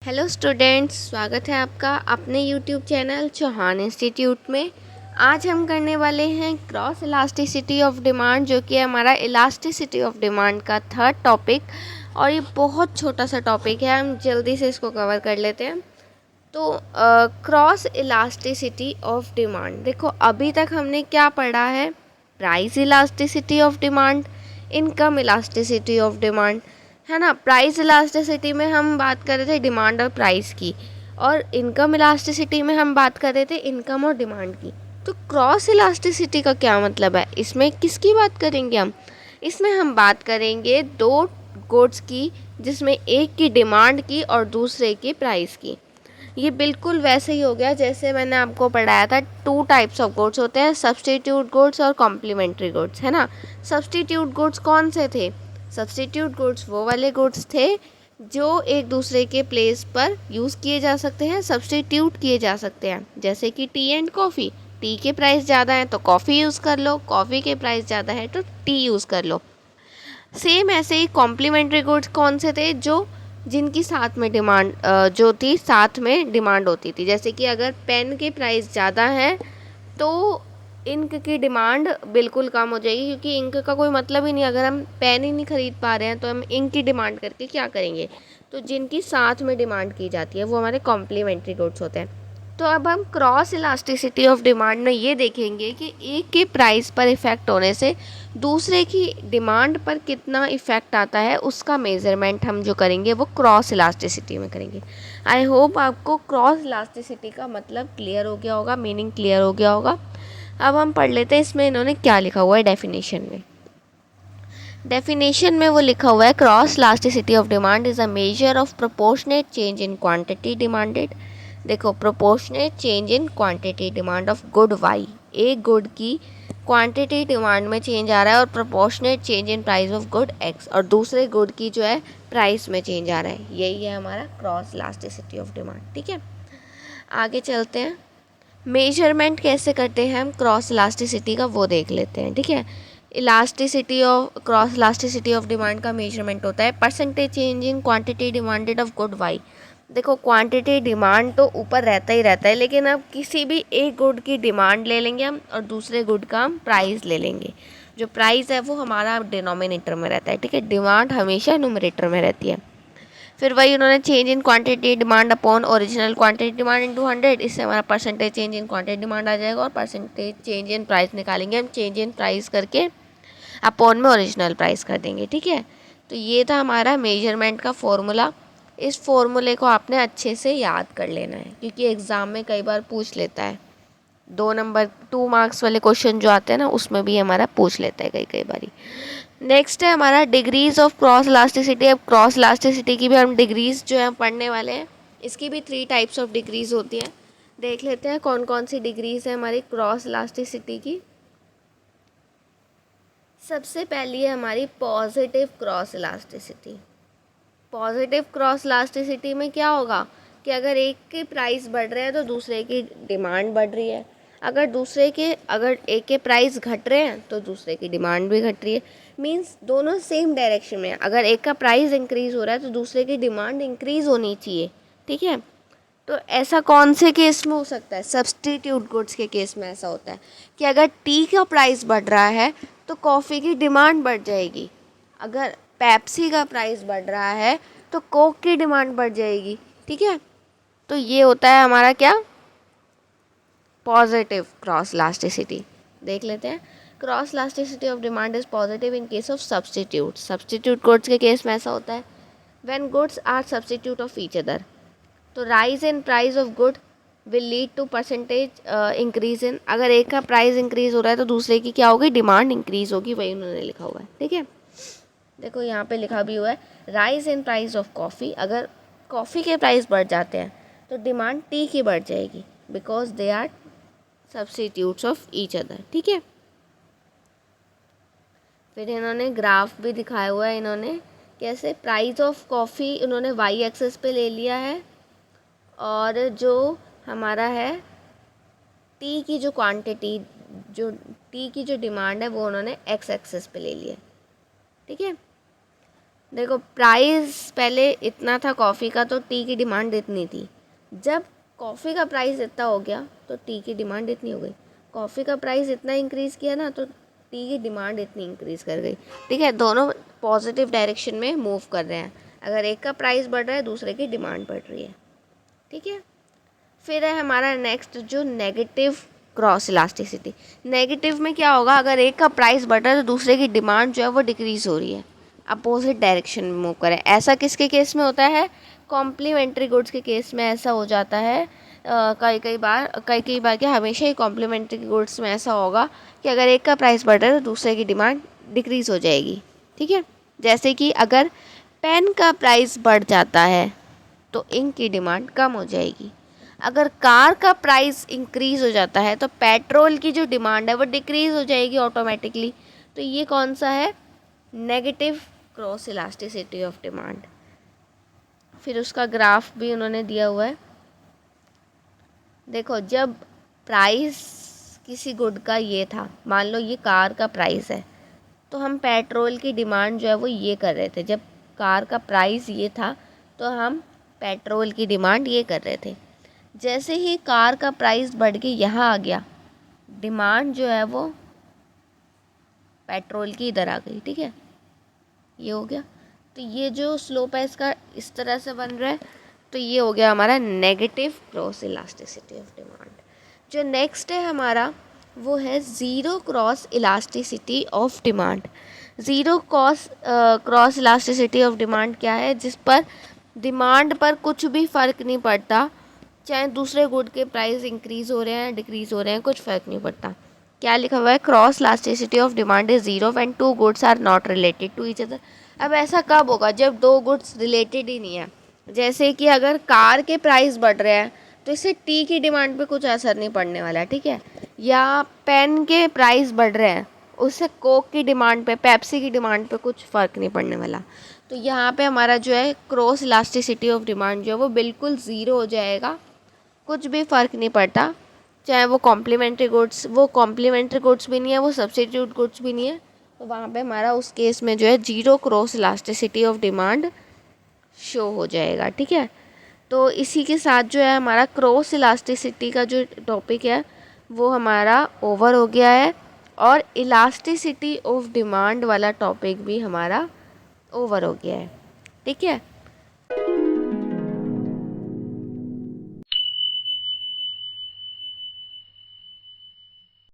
Hello students, स्वागत है आपका अपने यूट्यूब चैनल चौहान इंस्टीट्यूट में। आज हम करने वाले हैं क्रॉस इलास्टिसिटी ऑफ डिमांड, जो कि हमारा इलास्टिसिटी ऑफ डिमांड का थर्ड टॉपिक। और ये बहुत छोटा सा टॉपिक है, हम जल्दी से इसको कवर कर लेते हैं। तो क्रॉस इलास्टिसिटी ऑफ डिमांड, देखो अभी तक हमने क्या पढ़ा है? Price elasticity of demand, income elasticity of demand, है ना। प्राइस इलास्टिसिटी में हम बात कर रहे थे डिमांड और प्राइस की, और इनकम इलास्टिसिटी में हम बात कर रहे थे इनकम और डिमांड की। तो क्रॉस इलास्टिसिटी का क्या मतलब है? इसमें किसकी बात करेंगे हम? इसमें हम बात करेंगे दो गुड्स की, जिसमें एक की डिमांड की और दूसरे की प्राइस की। ये बिल्कुल वैसे ही हो गया जैसे मैंने आपको पढ़ाया था। टू टाइप्स ऑफ गुड्स होते हैं, सब्स्टिट्यूट गुड्स और कॉम्प्लीमेंट्री गुड्स, है ना। सब्स्टिट्यूट गुड्स कौन से थे? सब्स्टिट्यूट गुड्स वो वाले गुड्स थे जो एक दूसरे के प्लेस पर यूज़ किए जा सकते हैं, सब्स्टिट्यूट किए जा सकते हैं। जैसे कि टी एंड कॉफ़ी, टी के प्राइस ज़्यादा है तो कॉफ़ी यूज़ कर लो, कॉफ़ी के प्राइस ज़्यादा है तो टी यूज़ कर लो। सेम ऐसे ही कॉम्प्लीमेंट्री गुड्स कौन से थे? जो जिनकी साथ में डिमांड जो थी, साथ में डिमांड होती थी। जैसे कि अगर पेन के प्राइस ज़्यादा है तो इंक की डिमांड बिल्कुल कम हो जाएगी, क्योंकि इंक का कोई मतलब ही नहीं। अगर हम पेन ही नहीं खरीद पा रहे हैं तो हम इंक की डिमांड करके क्या करेंगे? तो जिनकी साथ में डिमांड की जाती है वो हमारे कॉम्प्लीमेंट्री गुड्स होते हैं। तो अब हम क्रॉस इलास्टिसिटी ऑफ डिमांड में ये देखेंगे कि एक के प्राइस पर इफ़ेक्ट होने से दूसरे की डिमांड पर कितना इफ़ेक्ट आता है, उसका मेज़रमेंट हम जो करेंगे वो क्रॉस इलास्टिसिटी में करेंगे। आई होप आपको क्रॉस इलास्टिसिटी का मतलब क्लियर हो गया होगा, मीनिंग क्लियर हो गया होगा। अब हम पढ़ लेते हैं इसमें इन्होंने क्या लिखा हुआ है डेफिनेशन में। डेफिनेशन में वो लिखा हुआ है, cross elasticity of demand is a measure of proportionate change in quantity demanded. देखो, proportionate change in quantity demand of good Y, एक गुड की क्वांटिटी डिमांड में चेंज आ रहा है, और proportionate change in price of good X, और दूसरे गुड की जो है प्राइस में चेंज आ रहा है। यही है हमारा क्रॉस इलास्टिसिटी ऑफ डिमांड। ठीक है, आगे चलते हैं। मेजरमेंट कैसे करते हैं हम क्रॉस इलास्टिसिटी का, वो देख लेते हैं। ठीक है, elasticity of cross elasticity of demand का मेजरमेंट होता है percentage change in quantity demanded of good Y. देखो, क्वांटिटी डिमांड तो ऊपर रहता ही रहता है, लेकिन अब किसी भी एक गुड की डिमांड ले लेंगे हम और दूसरे गुड का हम प्राइस ले लेंगे। जो प्राइस है वो हमारा डिनोमिनेटर में रहता है। ठीक है, डिमांड हमेशा न्यूमरेटर में रहती है। फिर वही उन्होंने change in quantity demand upon original quantity demand into 100, इससे हमारा percentage change in quantity demand आ जाएगा, और परसेंटेज चेंज इन प्राइस निकालेंगे हम, चेंज इन प्राइस करके अपॉन में ओरिजिनल प्राइस कर देंगे। ठीक है, तो ये था हमारा मेजरमेंट का फॉर्मूला। इस फॉर्मूले को आपने अच्छे से याद कर लेना है, क्योंकि एग्ज़ाम में कई बार पूछ लेता है। 2 नंबर 2 मार्क्स वाले क्वेश्चन जो आते हैं ना, उसमें भी हमारा पूछ लेता है कई कई बारी। नेक्स्ट है हमारा डिग्रीज ऑफ क्रॉस इलास्टिसिटी। अब क्रॉस इलास्टिसिटी की भी हम डिग्रीज जो है पढ़ने वाले हैं। इसकी भी 3 टाइप्स ऑफ डिग्रीज होती हैं। देख लेते हैं कौन कौन सी डिग्रीज है हमारी क्रॉस इलास्टिसिटी की। सबसे पहली है हमारी positive cross elasticity. Positive cross elasticity में क्या होगा कि अगर एक के प्राइस बढ़ रहे हैं तो दूसरे की डिमांड बढ़ रही है। अगर एक के प्राइस घट रहे हैं तो दूसरे की डिमांड भी घट रही है। मींस दोनों सेम डायरेक्शन में है। अगर एक का प्राइस इंक्रीज हो रहा है तो दूसरे की डिमांड इंक्रीज होनी चाहिए। ठीक है, तो ऐसा कौन से केस में हो सकता है? सब्स्टिट्यूट गुड्स के केस में ऐसा होता है कि अगर टी का प्राइस बढ़ रहा है तो कॉफ़ी की डिमांड बढ़ जाएगी। अगर पेप्सी का प्राइस बढ़ रहा है तो कोक की डिमांड बढ़ जाएगी। ठीक है, तो ये होता है हमारा क्या? Positive cross elasticity. देख लेते हैं। Cross elasticity of demand is positive in case of substitute. Substitute goods के केस में ऐसा होता है when goods are substitute of each other. तो rise in price of good will lead to percentage increase in. अगर एक का price increase हो रहा है तो दूसरे की क्या होगी? डिमांड इंक्रीज होगी। वही उन्होंने लिखा हुआ है। ठीक है, देखो यहाँ पे लिखा भी हुआ है rise in price of coffee. अगर कॉफ़ी के प्राइस बढ़ जाते हैं तो डिमांड टी की बढ़ जाएगी, because they are substitutes of each other. ठीक है, फिर इन्होंने ग्राफ भी दिखाया हुआ है। इन्होंने कैसे प्राइस ऑफ कॉफ़ी उन्होंने वाई एक्सेस पे ले लिया है, और जो हमारा है टी की जो क्वांटिटी, जो टी की जो डिमांड है वो उन्होंने एक्स एक्सेस पे ले लिया है। ठीक है, देखो प्राइस पहले इतना था कॉफ़ी का तो टी की डिमांड इतनी थी। जब कॉफ़ी का प्राइस इतना हो गया तो टी की डिमांड इतनी हो गई। कॉफ़ी का प्राइस इतना इंक्रीज़ किया ना तो टी की डिमांड इतनी इंक्रीज़ कर गई। ठीक है, दोनों पॉजिटिव डायरेक्शन में मूव कर रहे हैं। अगर एक का प्राइस बढ़ रहा है दूसरे की डिमांड बढ़ रही है। ठीक है, फिर है हमारा नेक्स्ट जो नेगेटिव क्रॉस इलास्टिसिटी। नेगेटिव में क्या होगा, अगर एक का प्राइस बढ़ रहा है तो दूसरे की डिमांड जो है वो डिक्रीज़ हो रही है, अपोजिट डायरेक्शन में मूव करें। ऐसा किसके केस में होता है, कॉम्प्लीमेंट्री गुड्स के केस में ऐसा हो जाता है। कई बार क्या, हमेशा ही कॉम्प्लीमेंट्री गुड्स में ऐसा होगा कि अगर एक का प्राइस बढ़ रहा है तो दूसरे की डिमांड डिक्रीज़ हो जाएगी। ठीक है, जैसे कि अगर पेन का प्राइस बढ़ जाता है तो इंक की डिमांड कम हो जाएगी। अगर कार का प्राइस इंक्रीज़ हो जाता है तो पेट्रोल की जो डिमांड है वो डिक्रीज़ हो जाएगी ऑटोमेटिकली। तो ये कौन सा है, negative cross elasticity of demand. फिर उसका ग्राफ भी उन्होंने दिया हुआ है। देखो जब प्राइस किसी गुड का ये था, मान लो ये कार का प्राइस है, तो हम पेट्रोल की डिमांड जो है वो ये कर रहे थे। जब कार का प्राइस ये था तो हम पेट्रोल की डिमांड ये कर रहे थे। जैसे ही कार का प्राइस बढ़ के यहाँ आ गया, डिमांड जो है वो पेट्रोल की इधर आ गई। ठीक है, ये हो गया। तो ये जो स्लोप है इसका इस तरह से बन रहा है, तो ये हो गया हमारा negative cross elasticity of demand. जो नेक्स्ट है हमारा वो है zero cross elasticity of demand. Zero cross elasticity of demand क्या है, जिस पर डिमांड पर कुछ भी फ़र्क नहीं पड़ता, चाहे दूसरे गुड के प्राइस इंक्रीज़ हो रहे हैं डिक्रीज़ हो रहे हैं, कुछ फ़र्क नहीं पड़ता। क्या लिखा हुआ है, cross elasticity of demand is zero when two goods are not related to each other. अब ऐसा कब होगा, जब दो गुड्स रिलेटेड ही नहीं है। जैसे कि अगर कार के प्राइस बढ़ रहे हैं तो इससे टी की डिमांड पे कुछ असर नहीं पड़ने वाला। ठीक है, या पेन के प्राइस बढ़ रहे हैं, उससे कोक की डिमांड पे, पेप्सी की डिमांड पे कुछ फ़र्क नहीं पड़ने वाला। तो यहाँ पे हमारा जो है क्रॉस इलास्टिसिटी ऑफ डिमांड जो है वो बिल्कुल ज़ीरो हो जाएगा, कुछ भी फ़र्क नहीं पड़ता। चाहे वो कॉम्प्लीमेंट्री गुड्स भी नहीं है, वो सब्स्टिट्यूट गुड्स भी नहीं है, तो वहाँ पे हमारा उस केस में जो है zero cross elasticity of demand show हो जाएगा। ठीक है, तो इसी के साथ जो है हमारा क्रॉस इलास्टिसिटी का जो टॉपिक है वो हमारा ओवर हो गया है, और इलास्टिसिटी ऑफ डिमांड वाला टॉपिक भी हमारा ओवर हो गया है। ठीक है।